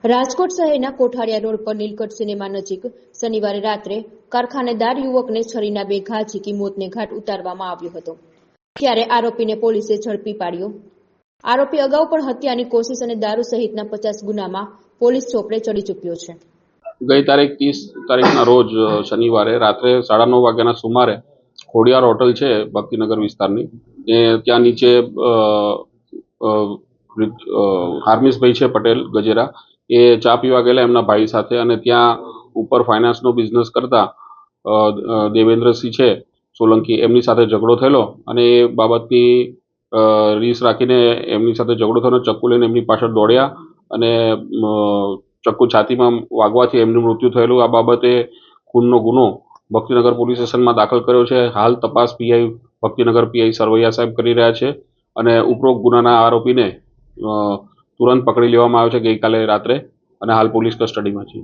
રાજકોટ શહેરના કોઠારિયા રોડ પર નીલકંઠ સિનેમા નજીક શનિવારે રાત્રે કારખાનેદાર યુવકને છરીના 2 ઘા ઝીકી મોતને ઘાટ ઉતારવામાં આવ્યો હતો, ત્યારે આરોપીને પોલીસે ઝડપી પાડ્યો। આરોપી અગાઉ પણ હત્યાની કોશિશ અને દારૂ સહિતના 50 ગુનામાં પોલીસ ચોપડે ચડી ચૂક્યો છે। ગઈ તારીખ 30 તારીખના રોજ શનિવારે રાત્રે 9:30 વાગ્યાના સુમારે ખોડિયાર હોટલ છે ભક્તિનગર વિસ્તારની, ત્યાં નીચે હાર્મિશભાઈ છે પટેલ ગજેરા, એ ચા પીવા ગયેલા એમના ભાઈ સાથે, અને ત્યાં ઉપર ફાઇનાન્સનો બિઝનેસ કરતા દેવેન્દ્રસિંહ છે સોલંકી, એમની સાથે ઝઘડો થયેલો અને એ બાબતની રીસ રાખીને એમની સાથે ઝઘડો થયો, ચક્કુ લઈને એમની પાછળ દોડ્યા અને ચક્કુ છાતીમાં વાગવાથી એમનું મૃત્યુ થયેલું। આ બાબતે ખૂનનો ગુનો ભક્તિનગર પોલીસ સ્ટેશનમાં દાખલ કર્યો છે। હાલ તપાસ પીઆઈ ભક્તિનગર પીઆઈ સરવૈયા સાહેબ કરી રહ્યા છે અને ઉપરોક્ત ગુનાના આરોપીને તુરંત પકડી લેવામાં આવ્યો છે ગઈકાલે રાત્રે, અને હાલ પોલીસ કસ્ટડીમાં છે।